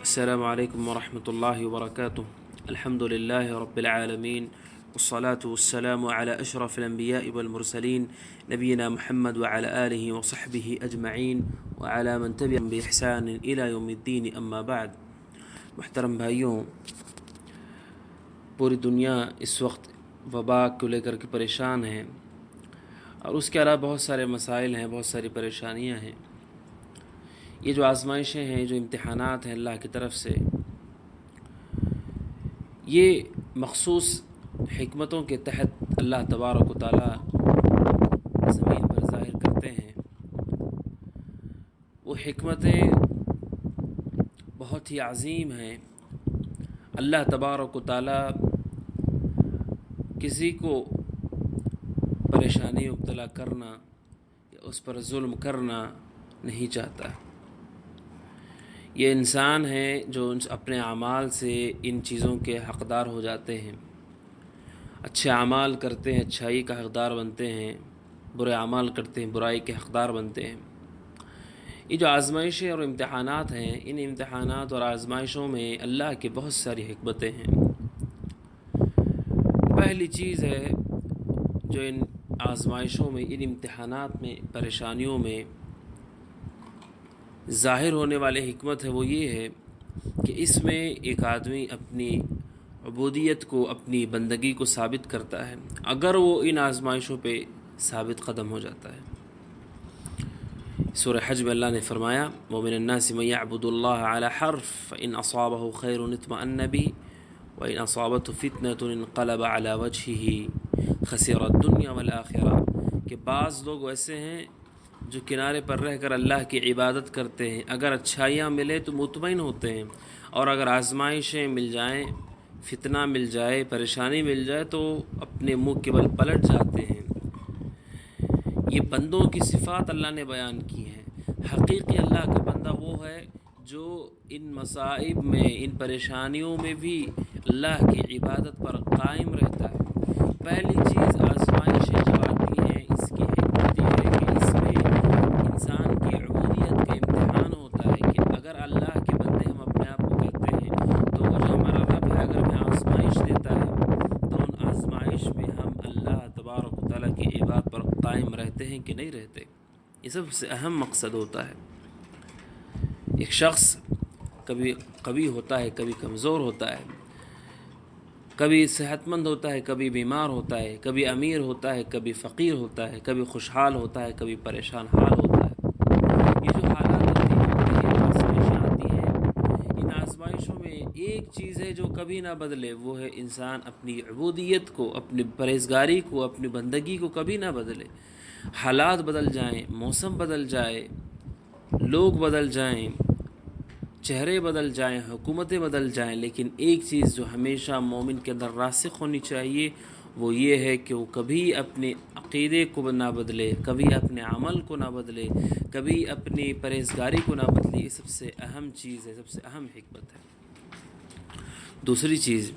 السلام عليكم ورحمة الله وبركاته. الحمد لله رب العالمين، والصلاة والسلام على أشرف الأنبياء والمرسلين نبينا محمد وعلى آله وصحبه أجمعين وعلى من تبعهم بإحسان إلى يوم الدين. أما بعد، محترم بھائیوں، پوری دنیا اس وقت وبا کو لے کر کے پریشان ہے، اور اس کے علاوہ بہت سارے مسائل ہیں، بہت ساری پریشانیاں ہیں. یہ جو آزمائشیں ہیں، جو امتحانات ہیں اللہ کی طرف سے، یہ مخصوص حکمتوں کے تحت اللہ تبارک و تعالی زمین پر ظاہر کرتے ہیں. وہ حکمتیں بہت ہی عظیم ہیں. اللہ تبارک و تعالی کسی کو پریشانی مبتلا کرنا یا اس پر ظلم کرنا نہیں چاہتا. یہ انسان ہیں جو اپنے اعمال سے ان چیزوں کے حقدار ہو جاتے ہیں. اچھے اعمال کرتے ہیں، اچھائی کا حقدار بنتے ہیں، برے اعمال کرتے ہیں، برائی کے حقدار بنتے ہیں. یہ جو آزمائشیں اور امتحانات ہیں، ان امتحانات اور آزمائشوں میں اللہ کی بہت ساری حکمتیں ہیں. پہلی چیز ہے جو ان آزمائشوں میں، ان امتحانات میں، پریشانیوں میں ظاہر ہونے والے حکمت ہے، وہ یہ ہے کہ اس میں ایک آدمی اپنی عبودیت کو، اپنی بندگی کو ثابت کرتا ہے اگر وہ ان آزمائشوں پہ ثابت قدم ہو جاتا ہے. سورہ حج میں اللہ نے فرمایا، وَمِنَ النَّاسِ مَن يَعْبُدُ اللَّهَ عَلَى حَرْفٍ فَإِنْ أَصَابَهُ خَيْرٌ اطْمَأَنَّ بِهِ وَإِنْ أَصَابَتْهُ فِتْنَةٌ انقلب عَلَى وَجْهِهِ خَسِرَ الدُّنْيَا وَالْآخِرَةَ. کہ بعض لوگ ایسے ہیں جو کنارے پر رہ کر اللہ کی عبادت کرتے ہیں، اگر اچھائیاں ملے تو مطمئن ہوتے ہیں، اور اگر آزمائشیں مل جائیں، فتنہ مل جائے، پریشانی مل جائے تو اپنے منہ کے بل پلٹ جاتے ہیں. یہ بندوں کی صفات اللہ نے بیان کی ہیں. حقیقی اللہ کا بندہ وہ ہے جو ان مصائب میں، ان پریشانیوں میں بھی اللہ کی عبادت پر قائم رہتا ہے. پہلی چیز، آزمائشیں جو آتی ہیں، اس کی حکمت یہ ہے کہ اس میں انسان کی عبودیت کا امتحان ہوتا ہے کہ اگر اللہ کے بندے ہم اپنے آپ کو کہتے ہیں تو وہ جو ہمارا رب ہے اگر ہمیں آزمائش دیتا ہے تو ان آزمائش میں ہم اللہ تبارک و تعالیٰ کی عبادت پر قائم رہتے ہیں کہ نہیں رہتے. یہ سب سے اہم مقصد ہوتا ہے. ایک شخص کبھی قوی ہوتا ہے، کبھی کمزور ہوتا ہے، کبھی صحت مند ہوتا ہے، کبھی بیمار ہوتا ہے، کبھی امیر ہوتا ہے، کبھی فقیر ہوتا ہے، کبھی خوشحال ہوتا ہے، کبھی پریشان حال ہوتا ہے. یہ جو حالات آزمائشیں آتی ہیں، ان آزمائشوں میں ایک چیز ہے جو کبھی نہ بدلے، وہ ہے انسان اپنی عبودیت کو، اپنی پرہیزگاری کو، اپنی بندگی کو کبھی نہ بدلے. حالات بدل جائیں، موسم بدل جائے، لوگ بدل جائیں، چہرے بدل جائیں، حکومتیں بدل جائیں، لیکن ایک چیز جو ہمیشہ مومن کے اندر راسخ ہونی چاہیے وہ یہ ہے کہ وہ کبھی اپنے عقیدے کو نہ بدلے، کبھی اپنے عمل کو نہ بدلے، کبھی اپنی پرہیزگاری کو نہ بدلے. یہ سب سے اہم چیز ہے، سب سے اہم حکمت ہے. دوسری چیز،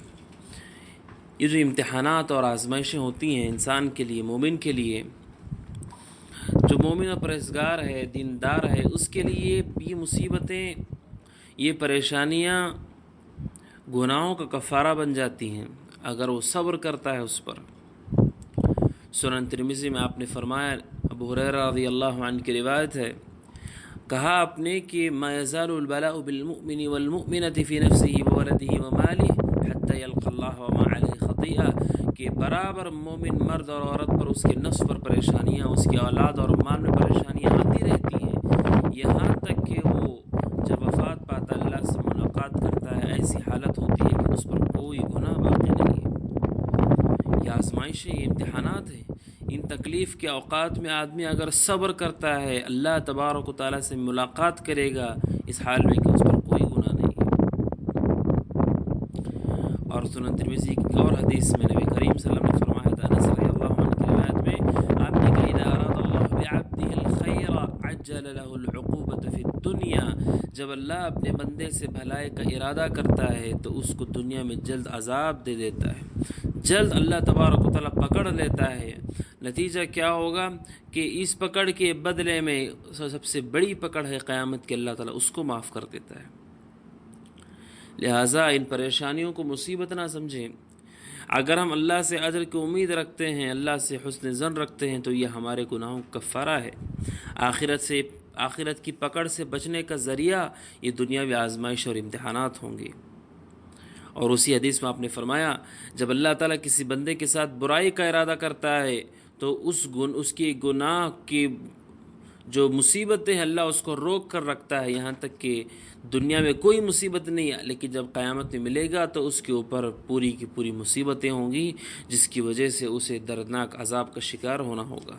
یہ جو امتحانات اور آزمائشیں ہوتی ہیں انسان کے لیے، مومن کے لیے، جو مومن اور پرہیزگار ہے، دیندار ہے، اس کے لیے یہ مصیبتیں، یہ پریشانیاں گناہوں کا کفارہ بن جاتی ہیں اگر وہ صبر کرتا ہے اس پر. سنن ترمذی میں آپ نے فرمایا، ابو ہریرہ رضی اللہ عنہ کی روایت ہے، کہا آپ نے کہ ما یزال البلاء بالمؤمن والمؤمنة في نفسه وولده وماله حتى يلقى الله وما عليه خطيئة. کہ برابر مومن مرد اور عورت پر اس کے نفس پر پریشانیاں، اس کی اولاد اور مال میں پریشانیاں آتی رہتی ہیں، یہاں تک کہ وہ جب وفات پاتا اللہ سے ملاقات کرتا ہے، ایسی حالت ہوتی ہے کہ اس پر کوئی گناہ باقی نہیں ہے. یہ آزمائشیں، یہ امتحانات ہیں. ان تکلیف کے اوقات میں آدمی اگر صبر کرتا ہے، اللہ تبارک و تعالیٰ سے ملاقات کرے گا اس حال میں کہ اس پر کوئی گناہ نہیں ہے. اور سنن ترمذی کی اور حدیث میں نبی کریم صلی اللہ علیہ وسلم نے فرمایا تھا، انس رضی اللہ عنہ کی روایت میں آپ نے کہا، اذا اراد اللہ بعبده الخیر عجل له العقوبة فی الدنیا. جب اللہ اپنے بندے سے بھلائی کا ارادہ کرتا ہے تو اس کو دنیا میں جلد عذاب دے دیتا ہے، جلد اللہ تبارک و تعالیٰ پکڑ لیتا ہے. نتیجہ کیا ہوگا کہ اس پکڑ کے بدلے میں سب سے بڑی پکڑ ہے قیامت کے، اللہ تعالیٰ اس کو معاف کر دیتا ہے. لہٰذا ان پریشانیوں کو مصیبت نہ سمجھیں۔ اگر ہم اللہ سے اجر کی امید رکھتے ہیں، اللہ سے حسن ظن رکھتے ہیں، تو یہ ہمارے گناہوں کا کفارہ ہے۔ آخرت کی پکڑ سے بچنے کا ذریعہ یہ دنیاوی آزمائش اور امتحانات ہوں گے۔ اور اسی حدیث میں آپ نے فرمایا، جب اللہ تعالیٰ کسی بندے کے ساتھ برائی کا ارادہ کرتا ہے تو اس کی گناہ کی جو مصیبتیں ہیں اللہ اس کو روک کر رکھتا ہے، یہاں تک کہ دنیا میں کوئی مصیبت نہیں ہے، لیکن جب قیامت میں ملے گا تو اس کے اوپر پوری کی پوری مصیبتیں ہوں گی، جس کی وجہ سے اسے دردناک عذاب کا شکار ہونا ہوگا۔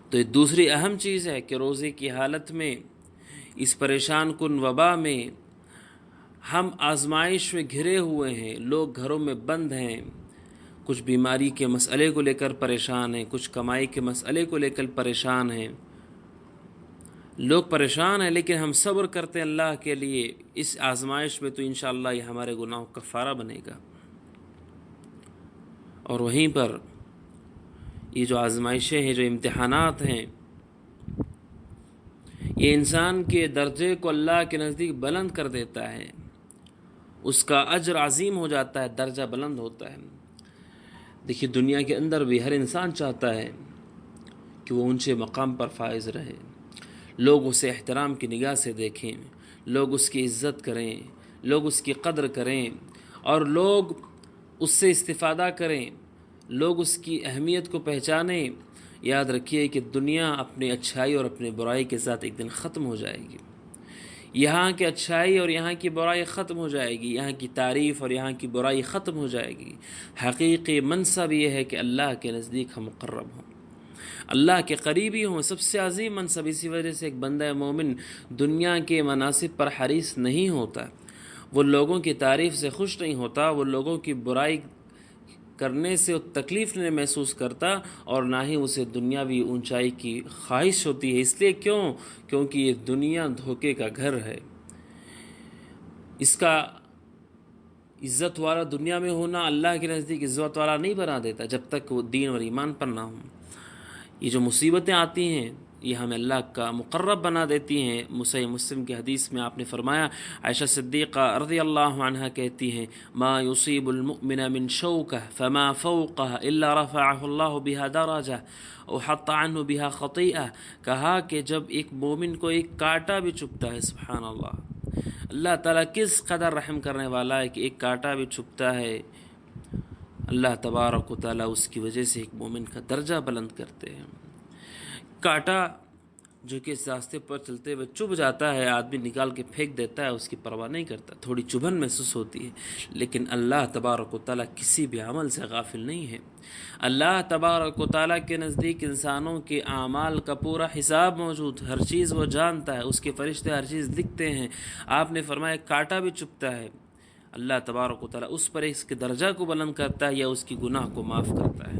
تو یہ دوسری اہم چیز ہے کہ روزے کی حالت میں، اس پریشان کن وبا میں ہم آزمائش میں گھرے ہوئے ہیں، لوگ گھروں میں بند ہیں، کچھ بیماری کے مسئلے کو لے کر پریشان ہیں، کچھ کمائی کے مسئلے کو لے کر پریشان ہیں، لوگ پریشان ہیں، لیکن ہم صبر کرتے ہیں اللہ کے لیے اس آزمائش میں، تو انشاءاللہ یہ ہمارے گناہوں کا کفارہ بنے گا۔ اور وہیں پر یہ جو آزمائشیں ہیں، جو امتحانات ہیں، یہ انسان کے درجے کو اللہ کے نزدیک بلند کر دیتا ہے، اس کا اجر عظیم ہو جاتا ہے، درجہ بلند ہوتا ہے۔ دیکھیے دنیا کے اندر بھی ہر انسان چاہتا ہے کہ وہ اونچے مقام پر فائز رہے، لوگ اسے احترام کی نگاہ سے دیکھیں، لوگ اس کی عزت کریں، لوگ اس کی قدر کریں، اور لوگ اس سے استفادہ کریں، لوگ اس کی اہمیت کو پہچانیں۔ یاد رکھیے کہ دنیا اپنی اچھائی اور اپنی برائی کے ساتھ ایک دن ختم ہو جائے گی، یہاں کی اچھائی اور یہاں کی برائی ختم ہو جائے گی، یہاں کی تعریف اور یہاں کی برائی ختم ہو جائے گی۔ حقیقی منصب یہ ہے کہ اللہ کے نزدیک ہم مقرب ہوں، اللہ کے قریبی ہوں، سب سے عظیم منصب۔ اسی وجہ سے ایک بندہ مومن دنیا کے مناصب پر حریص نہیں ہوتا، وہ لوگوں کی تعریف سے خوش نہیں ہوتا، وہ لوگوں کی برائی کرنے سے تکلیف نہیں محسوس کرتا، اور نہ ہی اسے دنیاوی اونچائی کی خواہش ہوتی ہے۔ اس لیے کیونکہ یہ دنیا دھوکے کا گھر ہے، اس کا عزت والا دنیا میں ہونا اللہ کے نزدیک عزت والا نہیں بنا دیتا جب تک وہ دین اور ایمان پر نہ ہوں۔ یہ جو مصیبتیں آتی ہیں یہ ہمیں اللہ کا مقرب بنا دیتی ہیں۔ صحیح مسلم کی حدیث میں آپ نے فرمایا، عائشہ صدیقہ رضی اللہ عنہا کہتی ہیں، ما یصیب المؤمن من شوکہ فما فوقہ الا رفعہ اللہ بہا درجہ او حط عنہ بہا خطیئہ۔ کہا کہ جب ایک مومن کو ایک کانٹا بھی چبھتا ہے، سبحان اللہ، اللہ تعالیٰ کس قدر رحم کرنے والا ہے کہ ایک کانٹا بھی چبھتا ہے، اللہ تبارک و تعالیٰ اس کی وجہ سے ایک مومن کا درجہ بلند کرتے ہیں۔ کانٹا جو کہ اس راستے پر چلتے ہوئے چبھ جاتا ہے، آدمی نکال کے پھینک دیتا ہے، اس کی پرواہ نہیں کرتا، تھوڑی چبھن محسوس ہوتی ہے، لیکن اللہ تبارک و تعالیٰ کسی بھی عمل سے غافل نہیں ہے۔ اللہ تبارک و تعالیٰ کے نزدیک انسانوں کے اعمال کا پورا حساب موجود، ہر چیز وہ جانتا ہے، اس کے فرشتے ہر چیز لکھتے ہیں۔ آپ نے فرمایا کانٹا بھی چبھتا ہے، اللہ تبارک و تعالیٰ اس پر اس کے درجہ کو بلند کرتا ہے یا اس کی گناہ کو معاف کرتا ہے۔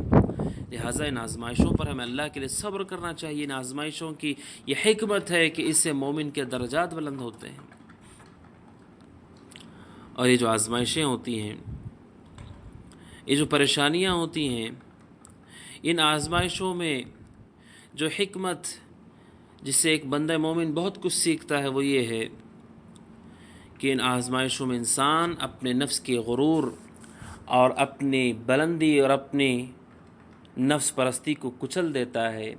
لہٰذا ان آزمائشوں پر ہمیں اللہ کے لیے صبر کرنا چاہیے۔ ان آزمائشوں کی یہ حکمت ہے کہ اس سے مومن کے درجات بلند ہوتے ہیں۔ اور یہ جو آزمائشیں ہوتی ہیں، یہ جو پریشانیاں ہوتی ہیں، ان آزمائشوں میں جو حکمت جس سے ایک بندہ مومن بہت کچھ سیکھتا ہے وہ یہ ہے کہ ان آزمائشوں میں انسان اپنے نفس کے غرور اور اپنی بلندی اور اپنی نفس پرستی کو کچل دیتا ہے،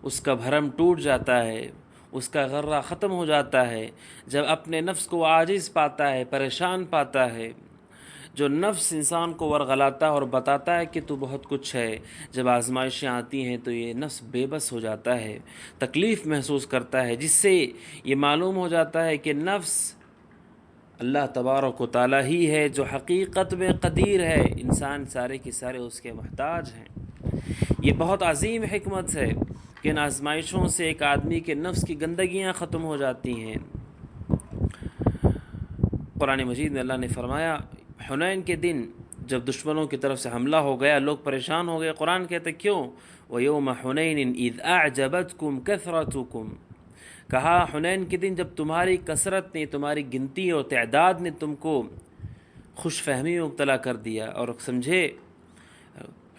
اس کا بھرم ٹوٹ جاتا ہے، اس کا غرہ ختم ہو جاتا ہے۔ جب اپنے نفس کو عاجز پاتا ہے، پریشان پاتا ہے، جو نفس انسان کو ورغلاتا اور بتاتا ہے کہ تو بہت کچھ ہے، جب آزمائشیں آتی ہیں تو یہ نفس بے بس ہو جاتا ہے، تکلیف محسوس کرتا ہے، جس سے یہ معلوم ہو جاتا ہے کہ نفس اللہ تبارک و تعالیٰ ہی ہے جو حقیقت میں قدیر ہے، انسان سارے کے سارے اس کے محتاج ہیں۔ یہ بہت عظیم حکمت ہے کہ ان آزمائشوں سے ایک آدمی کے نفس کی گندگیاں ختم ہو جاتی ہیں۔ قرآن مجید میں اللہ نے فرمایا، حنین کے دن جب دشمنوں کی طرف سے حملہ ہو گیا، لوگ پریشان ہو گئے، قرآن کہتے کیوں؟ وَيَوْمَ حُنَيْنٍ إِذْ أَعْجَبَتْكُمْ كَثْرَتُكُمْ، کہا حنین کے دن جب تمہاری کثرت نے، تمہاری گنتی اور تعداد نے تم کو خوش فہمی میں مبتلا کر دیا، اور سمجھے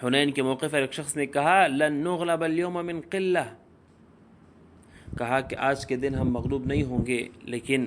حنین کے موقع پر ایک شخص نے کہا لن نغلب اليوم من قلہ، کہا کہ آج کے دن ہم مغلوب نہیں ہوں گے، لیکن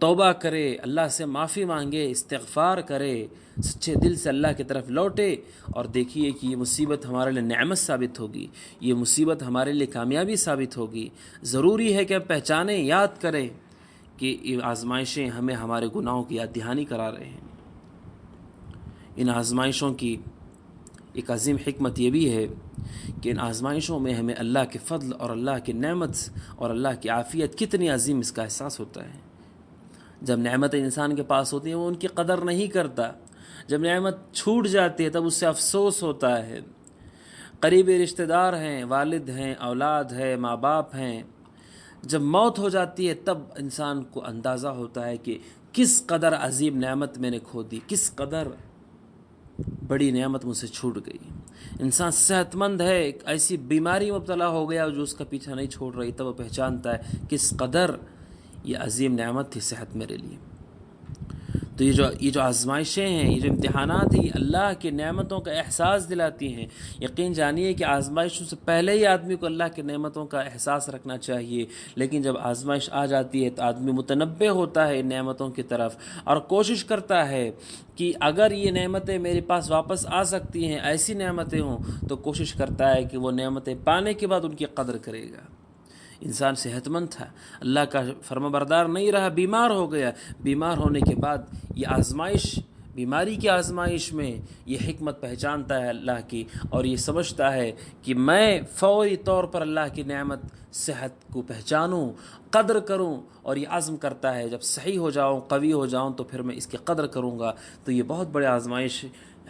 توبہ کرے، اللہ سے معافی مانگے، استغفار کرے، سچے دل سے اللہ کی طرف لوٹے، اور دیکھیے کہ یہ مصیبت ہمارے لیے نعمت ثابت ہوگی، یہ مصیبت ہمارے لیے کامیابی ثابت ہوگی۔ ضروری ہے کہ ہم پہچانیں، یاد کریں کہ یہ آزمائشیں ہمیں ہمارے گناہوں کی یاد دہانی کرا رہے ہیں۔ ان آزمائشوں کی ایک عظیم حکمت یہ بھی ہے کہ ان آزمائشوں میں ہمیں اللہ کے فضل اور اللہ کی نعمت اور اللہ کی عافیت کتنی عظیم اس کا احساس ہوتا ہے۔ جب نعمتیں انسان کے پاس ہوتی ہیں وہ ان کی قدر نہیں کرتا، جب نعمت چھوٹ جاتی ہے تب اس سے افسوس ہوتا ہے۔ قریبی رشتہ دار ہیں، والد ہیں، اولاد ہے، ماں باپ ہیں، جب موت ہو جاتی ہے تب انسان کو اندازہ ہوتا ہے کہ کس قدر عظیم نعمت میں نے کھو دی، کس قدر بڑی نعمت مجھ سے چھوٹ گئی۔ انسان صحت مند ہے، ایک ایسی بیماری مبتلا ہو گیا جو اس کا پیچھا نہیں چھوڑ رہی، تب وہ پہچانتا ہے کس قدر یہ عظیم نعمت تھی صحت میرے لیے۔ تو یہ جو آزمائشیں ہیں، یہ جو امتحانات ہیں، یہ اللہ کی نعمتوں کا احساس دلاتی ہیں۔ یقین جانیے کہ آزمائشوں سے پہلے ہی آدمی کو اللہ کی نعمتوں کا احساس رکھنا چاہیے، لیکن جب آزمائش آ جاتی ہے تو آدمی متنبہ ہوتا ہے ان نعمتوں کی طرف اور کوشش کرتا ہے کہ اگر یہ نعمتیں میرے پاس واپس آ سکتی ہیں، ایسی نعمتیں ہوں، تو کوشش کرتا ہے کہ وہ نعمتیں پانے کے بعد ان کی قدر کرے گا۔ انسان صحت مند تھا، اللہ کا فرما بردار نہیں رہا، بیمار ہو گیا، بیمار ہونے کے بعد یہ آزمائش، بیماری کی آزمائش میں یہ حکمت پہچانتا ہے اللہ کی، اور یہ سمجھتا ہے کہ میں فوری طور پر اللہ کی نعمت صحت کو پہچانوں، قدر کروں، اور یہ عزم کرتا ہے جب صحیح ہو جاؤں، قوی ہو جاؤں تو پھر میں اس کی قدر کروں گا۔ تو یہ بہت بڑی آزمائش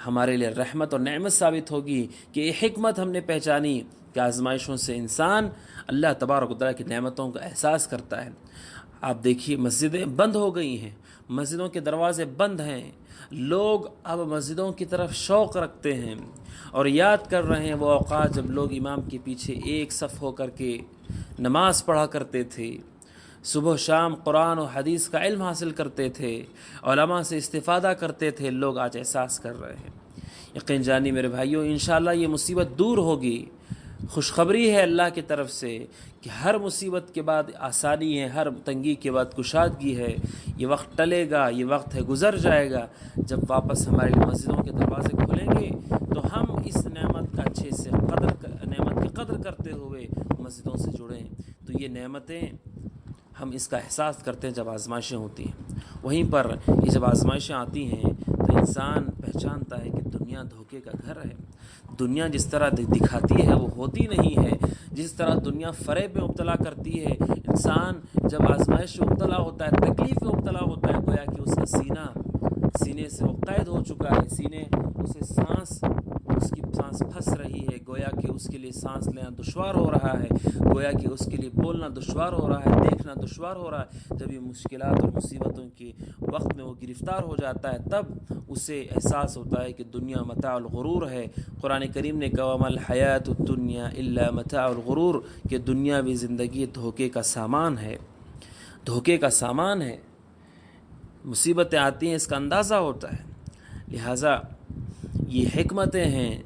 ہمارے لیے رحمت اور نعمت ثابت ہوگی کہ یہ حکمت ہم نے پہچانی کہ آزمائشوں سے انسان اللہ تبارک و تعالیٰ کی نعمتوں کا احساس کرتا ہے۔ آپ دیکھیے مسجدیں بند ہو گئی ہیں، مسجدوں کے دروازے بند ہیں، لوگ اب مسجدوں کی طرف شوق رکھتے ہیں اور یاد کر رہے ہیں وہ اوقات جب لوگ امام کے پیچھے ایک صف ہو کر کے نماز پڑھا کرتے تھے، صبح شام قرآن و حدیث کا علم حاصل کرتے تھے، علماء سے استفادہ کرتے تھے، لوگ آج احساس کر رہے ہیں۔ یقین جانی میرے بھائیوں، انشاءاللہ یہ مصیبت دور ہوگی۔ خوشخبری ہے اللہ کی طرف سے کہ ہر مصیبت کے بعد آسانی ہے، ہر تنگی کے بعد کشادگی ہے۔ یہ وقت ٹلے گا، یہ وقت ہے گزر جائے گا، جب واپس ہمارے مسجدوں کے دروازے کھلیں گے تو ہم اس نعمت کا اچھے سے نعمت کی قدر کرتے ہوئے مسجدوں سے جڑیں۔ تو یہ نعمتیں ہم اس کا احساس کرتے ہیں جب آزمائشیں ہوتی ہیں۔ وہیں پر یہ جب آزمائشیں آتی ہیں تو انسان پہچانتا ہے کہ دنیا دھوکے کا گھر ہے، دنیا جس طرح دکھاتی ہے وہ ہوتی نہیں ہے، جس طرح دنیا فریب میں مبتلا کرتی ہے۔ انسان جب آزمائش میں مبتلا ہوتا ہے، تکلیف میں مبتلا ہوتا ہے، گویا کہ اس کا سینے سے وہ قید ہو چکا ہے، سینے اسے اس کی سانس پھنس رہی ہے، گویا کہ اس کے لیے سانس لینا دشوار ہو رہا ہے، گویا کہ اس کے لیے بولنا دشوار ہو رہا ہے، دیکھنا دشوار ہو رہا ہے۔ جب یہ مشکلات اور مصیبتوں کے وقت میں وہ گرفتار ہو جاتا ہے تب اسے احساس ہوتا ہے کہ دنیا متاع الغرور ہے۔ قرآن کریم نے کہا وَمَا الْحَيَاةُ الدُّنْيَا إِلَّا مَتَاعُ الْغُرُورِ، کہ دنیاوی زندگی دھوکے کا سامان ہے، دھوکے کا سامان ہے۔ مصیبتیں آتی ہیں اس کا اندازہ ہوتا ہے، لہٰذا یہ حکمتیں ہیں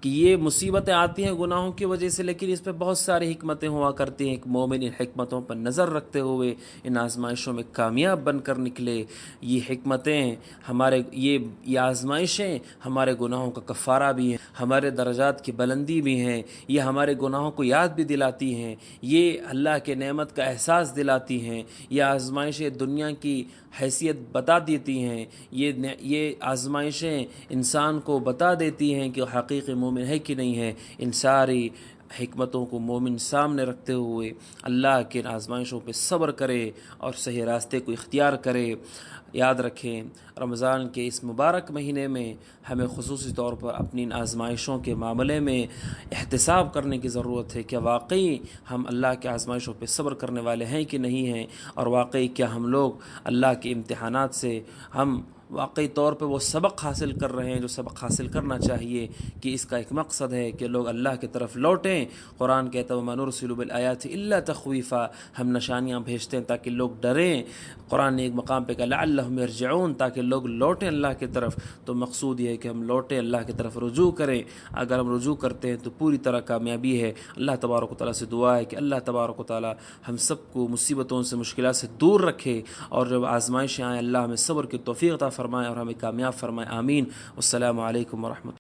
کہ یہ مصیبتیں آتی ہیں گناہوں کی وجہ سے، لیکن اس پہ بہت ساری حکمتیں ہوا کرتی ہیں۔ ایک مومن ان حکمتوں پر نظر رکھتے ہوئے ان آزمائشوں میں کامیاب بن کر نکلے۔ یہ حکمتیں یہ آزمائشیں ہمارے گناہوں کا کفارہ بھی ہیں، ہمارے درجات کی بلندی بھی ہیں، یہ ہمارے گناہوں کو یاد بھی دلاتی ہیں، یہ اللہ کے نعمت کا احساس دلاتی ہیں، یہ آزمائشیں دنیا کی حیثیت بتا دیتی ہیں، یہ آزمائشیں انسان کو بتا دیتی ہیں کہ حقیقی مومن ہے کہ نہیں ہے۔ ان ساری حکمتوں کو مومن سامنے رکھتے ہوئے اللہ کے آزمائشوں پہ صبر کرے اور صحیح راستے کو اختیار کرے۔ یاد رکھیں رمضان کے اس مبارک مہینے میں ہمیں خصوصی طور پر اپنی ان آزمائشوں کے معاملے میں احتساب کرنے کی ضرورت ہے کہ واقعی ہم اللہ کے آزمائشوں پہ صبر کرنے والے ہیں کہ نہیں ہیں، اور واقعی کیا ہم لوگ اللہ کے امتحانات سے ہم واقعی طور پہ وہ سبق حاصل کر رہے ہیں جو سبق حاصل کرنا چاہیے، کہ اس کا ایک مقصد ہے کہ لوگ اللہ کی طرف لوٹیں۔ قرآن کہتا ہے وَمَا نُرْسِلُ بِالْآيَاتِ إِلَّا تَخْوِيفًا، ہم نشانیاں بھیجتے ہیں تاکہ لوگ ڈریں۔ قرآن نے ایک مقام پہ کہا لَعَلَّهُمْ يَرْجِعُونَ، تاکہ لوگ لوٹیں اللہ کی طرف۔ تو مقصود یہ ہے کہ ہم لوٹیں، اللہ کی طرف رجوع کریں۔ اگر ہم رجوع کرتے ہیں تو پوری طرح کامیابی ہے۔ اللہ تبارک و تعالیٰ سے دعا ہے کہ اللہ تبارک و تعالیٰ ہم سب کو مصیبتوں سے، مشکلات سے دور رکھے، اور جب آزمائشیں آئیں اللہ ہمیں صبر کی توفیق عطا فرمائے اور ہمیں کامیاب فرمائے، آمین۔ السلام علیکم ورحمۃ اللہ۔